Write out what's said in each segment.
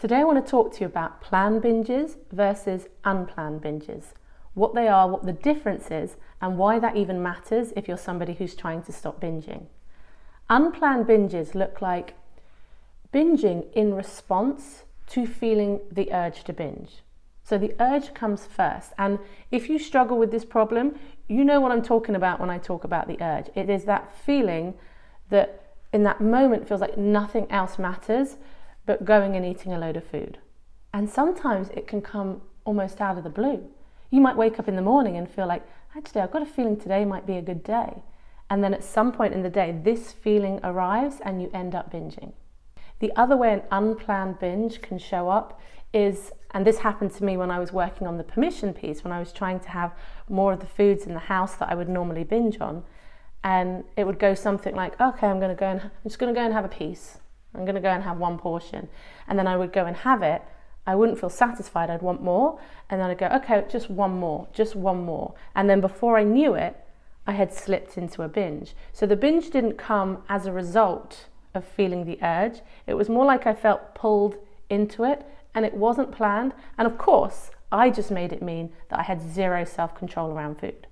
Today I want to talk to you about planned binges versus unplanned binges, what they are, what the difference is, and why that even matters if you're somebody who's trying to stop binging. Unplanned binges look like binging in response to feeling the urge to binge. So the urge comes first, and if you struggle with this problem, you know what I'm talking about when I talk about the urge. It is that feeling that in that moment feels like nothing else matters but going and eating a load of food. And sometimes it can come almost out of the blue. You might wake up in the morning and feel like, actually, I've got a feeling today might be a good day. And then at some point in the day, this feeling arrives and you end up binging. The other way an unplanned binge can show up is, and this happened to me when I was working on the permission piece, when I was trying to have more of the foods in the house that I would normally binge on. And it would go something like, okay, I'm just going to go and have a piece. I'm going to go and have one portion. And then I would go and have it. I wouldn't feel satisfied. I'd want more. And then I'd go, okay, just one more. And then before I knew it, I had slipped into a binge. So the binge didn't come as a result of feeling the urge. It was more like I felt pulled into it, and it wasn't planned. And of course, I just made it mean that I had zero self-control around food.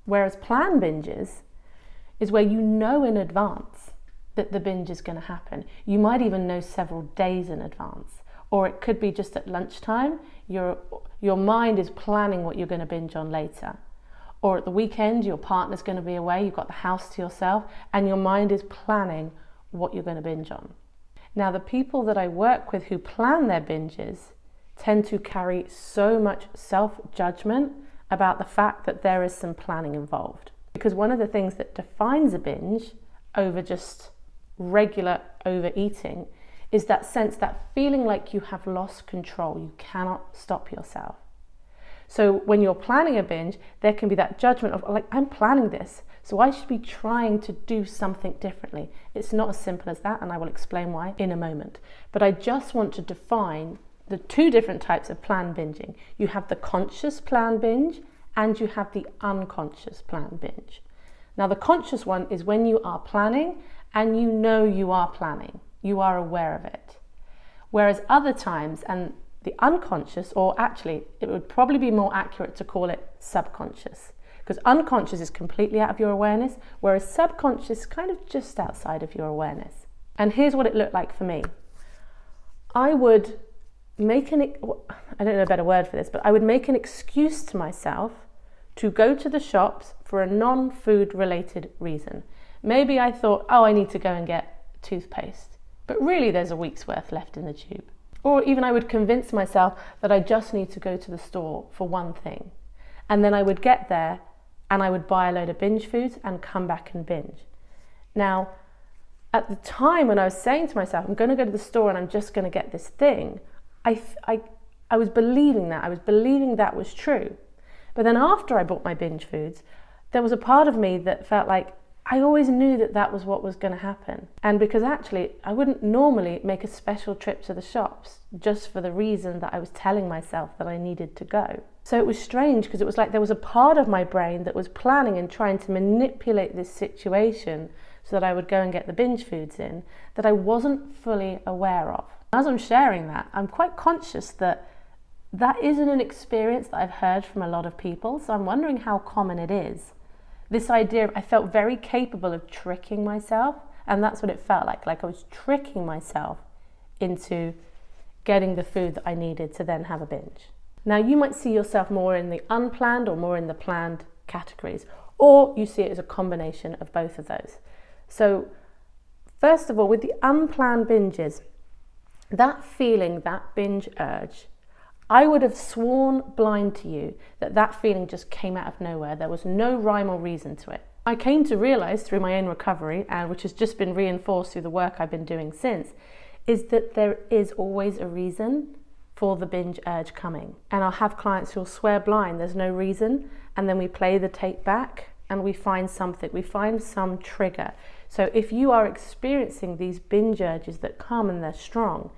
Whereas planned binges is where you know in advance that the binge is going to happen. You might even know several days in advance. Or it could be just at lunchtime, your mind is planning what you're going to binge on later. Or at the weekend, your partner's going to be away, you've got the house to yourself, and your mind is planning what you're going to binge on. Now, the people that I work with who plan their binges tend to carry so much self-judgment about the fact that there is some planning involved. Because one of the things that defines a binge over just regular overeating is that sense, that feeling like you have lost control. You cannot stop yourself. So when you're planning a binge, there can be that judgment of like, I'm planning this, so I should be trying to do something differently. It's not as simple as that, and I will explain why in a moment. But I just want to define the two different types of planned binging. You have the conscious planned binge and you have the unconscious planned binge. Now the conscious one is when you are planning and you know you are planning. You are aware of it. Whereas other times, and the unconscious, or actually it would probably be more accurate to call it subconscious, because unconscious is completely out of your awareness, whereas subconscious is kind of just outside of your awareness. And here's what it looked like for me. I would make I don't know a better word for this, but I would make an excuse to myself to go to the shops for a non-food related reason. Maybe I thought, I need to go and get toothpaste, but really there's a week's worth left in the tube. Or even I would convince myself that I just need to go to the store for one thing. And then I would get there and I would buy a load of binge foods and come back and binge. Now, at the time when I was saying to myself, I'm going to go to the store and I'm just going to get this thing, I was believing that. I was believing that was true. But then after I bought my binge foods, there was a part of me that felt like I always knew that that was what was going to happen. And because actually I wouldn't normally make a special trip to the shops just for the reason that I was telling myself that I needed to go. So it was strange because it was like there was a part of my brain that was planning and trying to manipulate this situation so that I would go and get the binge foods in that I wasn't fully aware of. As I'm sharing that, I'm quite conscious that that isn't an experience that I've heard from a lot of people. So I'm wondering how common it is. This idea, I felt very capable of tricking myself, and that's what it felt like I was tricking myself into getting the food that I needed to then have a binge. Now you might see yourself more in the unplanned or more in the planned categories, or you see it as a combination of both of those. So first of all, with the unplanned binges, that feeling, that binge urge, I would have sworn blind to you that that feeling just came out of nowhere. There was no rhyme or reason to it. I came to realize through my own recovery, and which has just been reinforced through the work I've been doing since, is that there is always a reason for the binge urge coming. And I'll have clients who'll swear blind there's no reason, and then we play the tape back and we find something, we find some trigger. So if you are experiencing these binge urges that come and they're strong,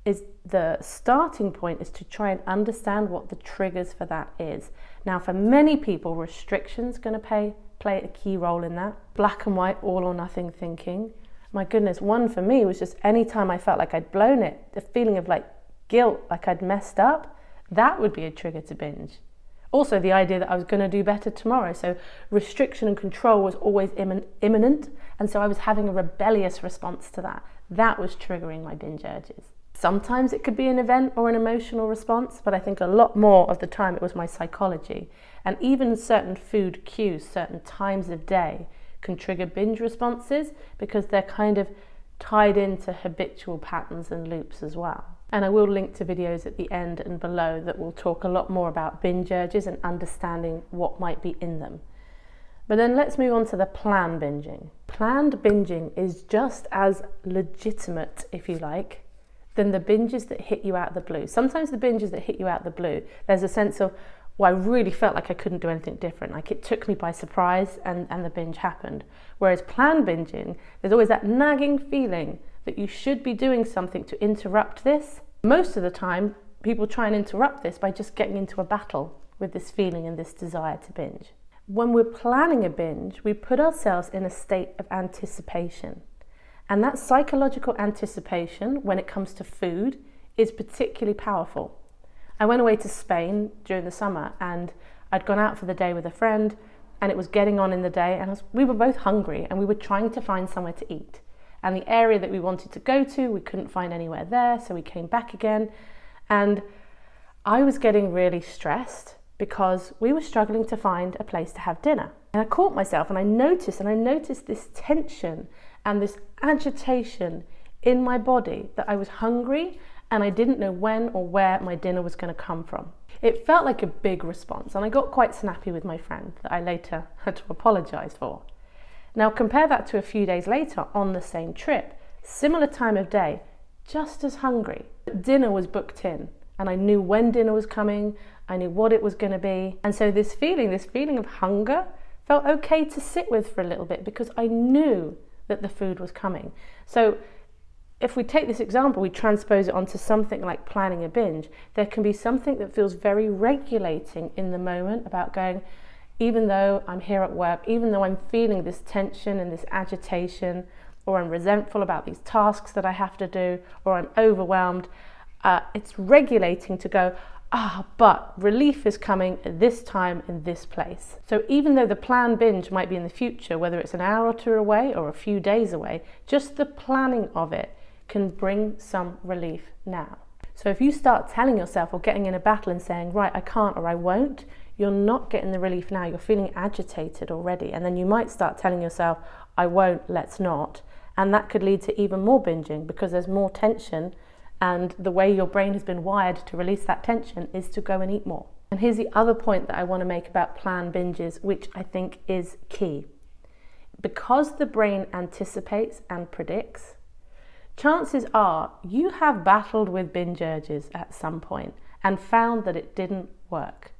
is the starting point is to try and understand what the triggers for that is. Now, for many people, restriction's going to play a key role in that. Black and white, all or nothing thinking. My goodness, one for me was just any time I felt like I'd blown it, the feeling of like guilt, like I'd messed up, that would be a trigger to binge. Also, the idea that I was going to do better tomorrow. So restriction and control was always imminent. And so I was having a rebellious response to that. That was triggering my binge urges. Sometimes it could be an event or an emotional response, but I think a lot more of the time it was my psychology. And even certain food cues, certain times of day can trigger binge responses because they're kind of tied into habitual patterns and loops as well. And I will link to videos at the end and below that will talk a lot more about binge urges and understanding what might be in them. But then let's move on to the planned binging. Planned binging is just as legitimate, if you like, than the binges that hit you out of the blue. Sometimes the binges that hit you out of the blue, there's a sense of, well, I really felt like I couldn't do anything different. Like it took me by surprise and the binge happened. Whereas planned binging, there's always that nagging feeling that you should be doing something to interrupt this. Most of the time, people try and interrupt this by just getting into a battle with this feeling and this desire to binge. When we're planning a binge, we put ourselves in a state of anticipation. And that psychological anticipation, when it comes to food, is particularly powerful. I went away to Spain during the summer and I'd gone out for the day with a friend and it was getting on in the day and we were both hungry and we were trying to find somewhere to eat. And the area that we wanted to go to, we couldn't find anywhere there, so we came back again. And I was getting really stressed because we were struggling to find a place to have dinner. And I caught myself and I noticed this tension and this agitation in my body that I was hungry and I didn't know when or where my dinner was going to come from. It felt like a big response and I got quite snappy with my friend that I later had to apologise for. Now compare that to a few days later on the same trip, similar time of day, just as hungry. Dinner was booked in and I knew when dinner was coming, I knew what it was going to be. And so this feeling of hunger felt okay to sit with for a little bit because I knew that the food was coming. So if we take this example, we transpose it onto something like planning a binge, there can be something that feels very regulating in the moment about going, even though I'm here at work, even though I'm feeling this tension and this agitation, or I'm resentful about these tasks that I have to do, or I'm overwhelmed, it's regulating to go, but relief is coming at this time in this place. So even though the planned binge might be in the future, whether it's an hour or two away or a few days away, just the planning of it can bring some relief now. So if you start telling yourself or getting in a battle and saying, right, I can't or I won't, you're not getting the relief now. You're feeling agitated already. And then you might start telling yourself, I won't, let's not. And that could lead to even more binging because there's more tension. And the way your brain has been wired to release that tension is to go and eat more. And here's the other point that I want to make about planned binges, which I think is key. Because the brain anticipates and predicts, chances are you have battled with binge urges at some point and found that it didn't work.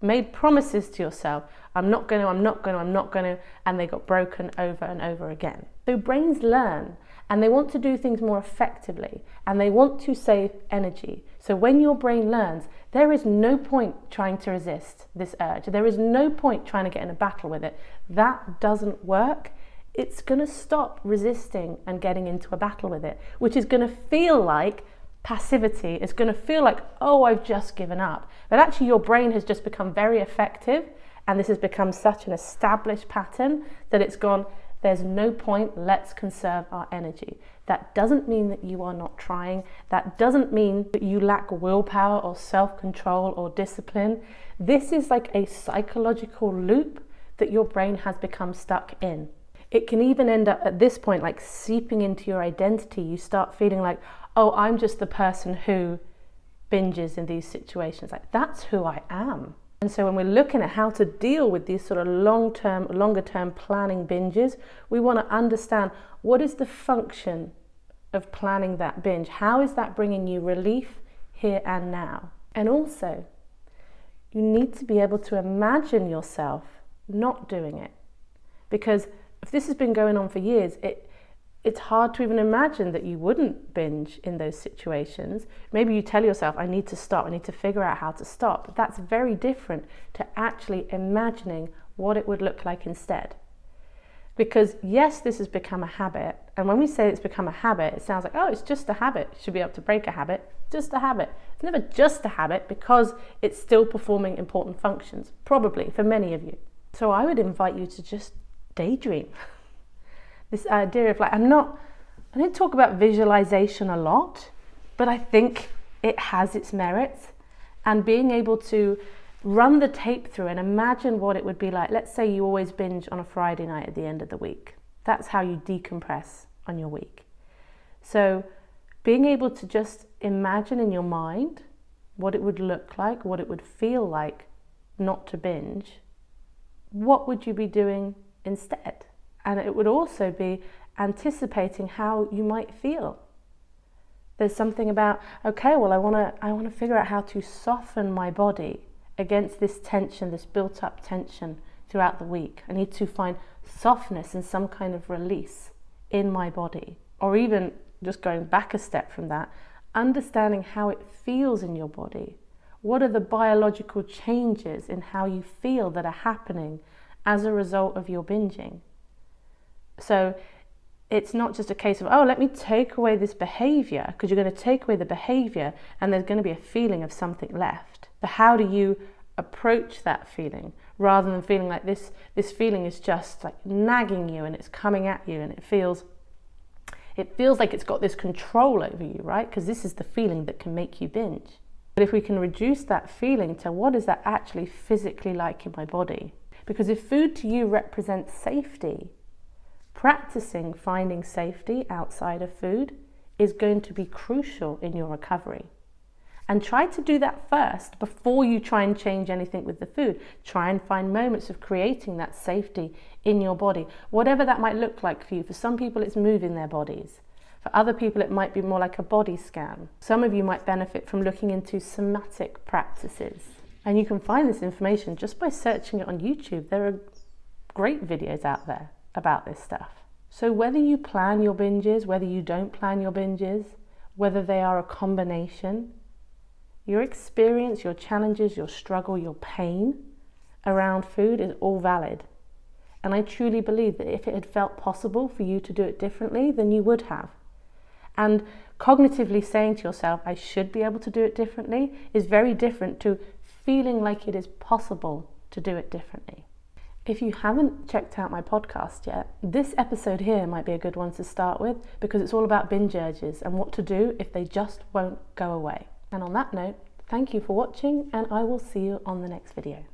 Made promises to yourself, I'm not going to, and they got broken over and over again. So brains learn and they want to do things more effectively and they want to save energy. So when your brain learns, there is no point trying to resist this urge. There is no point trying to get in a battle with it. That doesn't work. It's going to stop resisting and getting into a battle with it, which is going to feel like passivity. It's going to feel like, oh, I've just given up. But actually your brain has just become very effective and this has become such an established pattern that it's gone, there's no point, let's conserve our energy. That doesn't mean that you are not trying. That doesn't mean that you lack willpower or self-control or discipline. This is like a psychological loop that your brain has become stuck in. It can even end up at this point like seeping into your identity. You start feeling like, oh, I'm just the person who binges in these situations. Like that's who I am. And so when we're looking at how to deal with these sort of longer term planning binges, we want to understand what is the function of planning that binge? How is that bringing you relief here and now? And also, you need to be able to imagine yourself not doing it. Because if this has been going on for years, it's hard to even imagine that you wouldn't binge in those situations. Maybe you tell yourself, I need to stop, I need to figure out how to stop. But that's very different to actually imagining what it would look like instead. Because yes, this has become a habit, And when we say it's become a habit, it sounds like, oh, it's just a habit. You should be able to break a habit. Just a habit. It's never just a habit because it's still performing important functions, probably for many of you. So I would invite you to just daydream. This idea of like, I don't talk about visualization a lot, but I think it has its merits. And being able to run the tape through and imagine what it would be like. Let's say you always binge on a Friday night at the end of the week. That's how you decompress on your week. So being able to just imagine in your mind what it would look like, what it would feel like not to binge, what would you be doing instead? And it would also be anticipating how you might feel. There's something about, okay, well, I want to figure out how to soften my body against this tension, this built up tension throughout the week. I need to find softness and some kind of release in my body. Or even just going back a step from that, understanding how it feels in your body. What are the biological changes in how you feel that are happening as a result of your binging? So it's not just a case of, oh, let me take away this behavior, because you're going to take away the behavior and there's going to be a feeling of something left. But how do you approach that feeling rather than feeling like this feeling is just like nagging you and it's coming at you and it feels like it's got this control over you, right? Because this is the feeling that can make you binge. But if we can reduce that feeling to what is that actually physically like in my body? Because if food to you represents safety, practicing finding safety outside of food is going to be crucial in your recovery. And try to do that first before you try and change anything with the food. Try and find moments of creating that safety in your body, whatever that might look like for you. For some people, it's moving their bodies. For other people, it might be more like a body scan. Some of you might benefit from looking into somatic practices. And you can find this information just by searching it on YouTube. There are great videos out there about this stuff. So whether you plan your binges, whether you don't plan your binges, whether they are a combination, your experience, your challenges, your struggle, your pain around food is all valid. And I truly believe that if it had felt possible for you to do it differently, then you would have. And cognitively saying to yourself, I should be able to do it differently, is very different to feeling like it is possible to do it differently. If you haven't checked out my podcast yet, this episode here might be a good one to start with, because it's all about binge urges and what to do if they just won't go away. And on that note, thank you for watching, and I will see you on the next video.